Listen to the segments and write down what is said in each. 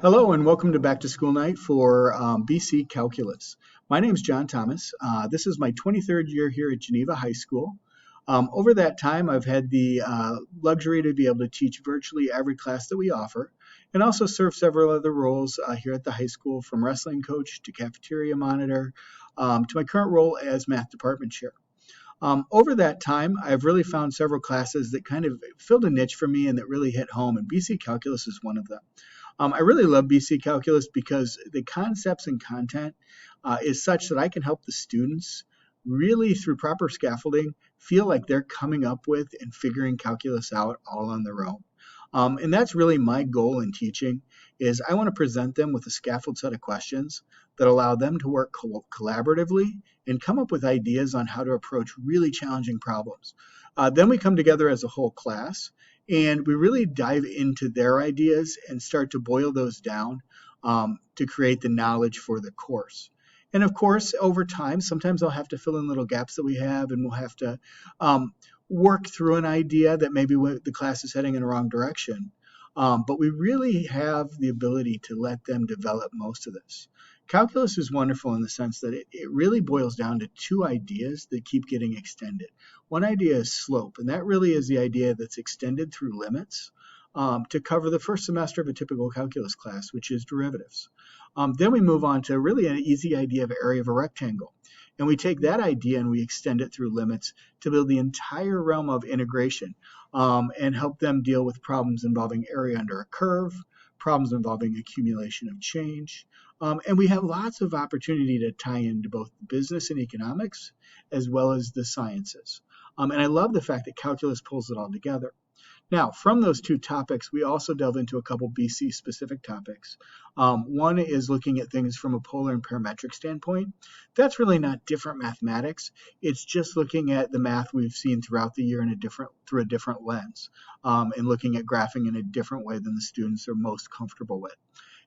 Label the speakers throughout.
Speaker 1: Hello and welcome to Back to School Night for BC Calculus. My name is John Thomas. This is my 23rd year here at Geneva High School. Over that time, I've had the luxury to be able to teach virtually every class that we offer and also serve several other roles here at the high school, from wrestling coach to cafeteria monitor to my current role as math department chair. Over that time, I've really found several classes that kind of filled a niche for me and that really hit home, and BC Calculus is one of them. I really love BC Calculus because the concepts and content is such that I can help the students really, through proper scaffolding, feel like they're coming up with and figuring calculus out all on their own. And that's really my goal in teaching, is I want to present them with a scaffold set of questions that allow them to work collaboratively and come up with ideas on how to approach really challenging problems. Then we come together as a whole class and we really dive into their ideas and start to boil those down to create the knowledge for the course. And of course, over time, sometimes I'll have to fill in little gaps that we have, and we'll have to work through an idea that maybe the class is heading in the wrong direction. But we really have the ability to let them develop most of this. Calculus is wonderful in the sense that it really boils down to two ideas that keep getting extended. One idea is slope, and that really is the idea that's extended through limits to cover the first semester of a typical calculus class, which is derivatives. Then we move on to really an easy idea of area of a rectangle. And we take that idea and we extend it through limits to build the entire realm of integration and help them deal with problems involving area under a curve, problems involving accumulation of change. And we have lots of opportunity to tie into both business and economics as well as the sciences. And I love the fact that calculus pulls it all together. Now, from those two topics, we also delve into a couple BC specific topics. One is looking at things from a polar and parametric standpoint. That's really not different mathematics. It's just looking at the math we've seen throughout the year through a different lens, and looking at graphing in a different way than the students are most comfortable with.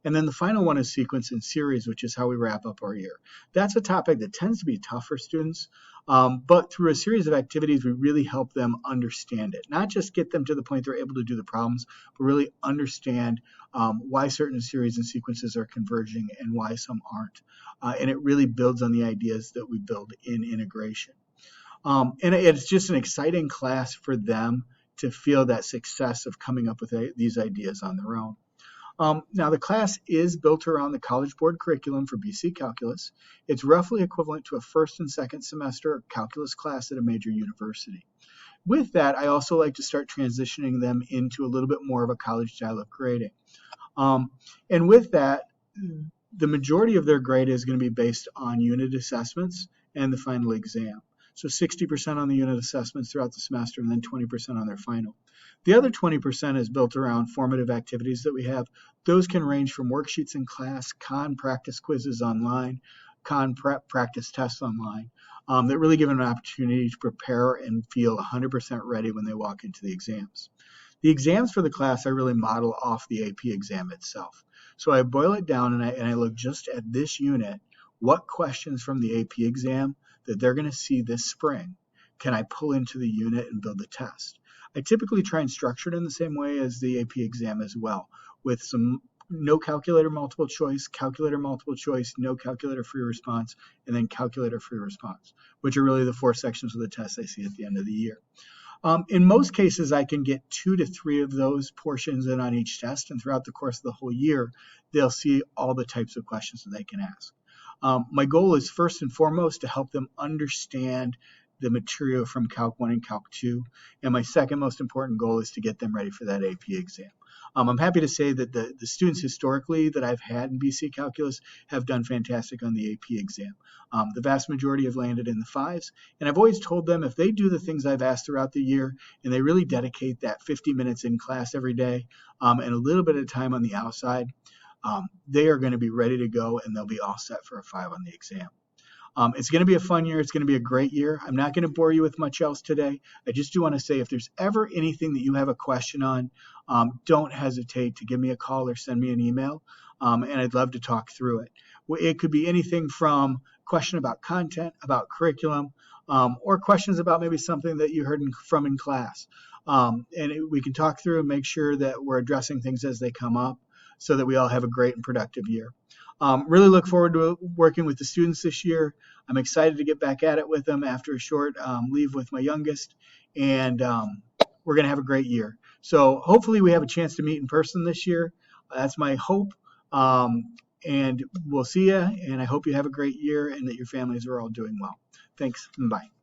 Speaker 1: And then the final one is sequence and series, which is how we wrap up our year. That's a topic that tends to be tough for students, but through a series of activities, we really help them understand it. Not just get them to the point they're able to do the problems, but really understand why certain series and sequences are converging and why some aren't. And it really builds on the ideas that we build in integration. And it's just an exciting class for them to feel that success of coming up with these ideas on their own. Now, the class is built around the College Board curriculum for BC Calculus. It's roughly equivalent to a first and second semester calculus class at a major university. With that, I also like to start transitioning them into a little bit more of a college style of grading. And with that, the majority of their grade is going to be based on unit assessments and the final exam. So 60% on the unit assessments throughout the semester and then 20% on their final. The other 20% is built around formative activities that we have. Those can range from worksheets in class, practice quizzes online, practice tests online, that really give them an opportunity to prepare and feel 100% ready when they walk into the exams. The exams for the class I really model off the AP exam itself. So I boil it down and I look just at this unit. What questions from the AP exam that they're going to see this spring can I pull into the unit and build the test? I typically try and structure it in the same way as the AP exam as well, with some no calculator multiple choice, no calculator free response, and then calculator free response, which are really the four sections of the test I see at the end of the year. In most cases, I can get 2 to 3 of those portions in on each test, and throughout the course of the whole year, they'll see all the types of questions that they can ask. My goal is first and foremost to help them understand the material from Calc 1 and Calc 2, and my second most important goal is to get them ready for that AP exam. I'm happy to say that the students historically that I've had in BC Calculus have done fantastic on the AP exam. The vast majority have landed in the 5s, and I've always told them if they do the things I've asked throughout the year and they really dedicate that 50 minutes in class every day and a little bit of time on the outside, they are going to be ready to go and they'll be all set for a 5 on the exam. It's going to be a fun year. It's going to be a great year. I'm not going to bore you with much else today. I just do want to say if there's ever anything that you have a question on, don't hesitate to give me a call or send me an email, and I'd love to talk through it. It could be anything from question about content, about curriculum, or questions about maybe something that you heard from in class. We can talk through and make sure that we're addressing things as they come up. so that we all have a great and productive year. Really look forward to working with the students this year. I'm excited to get back at it with them after a short leave with my youngest, and we're going to have a great year. So hopefully we have a chance to meet in person this year. That's my hope. And we'll see you, and I hope you have a great year and that your families are all doing well. Thanks, and bye.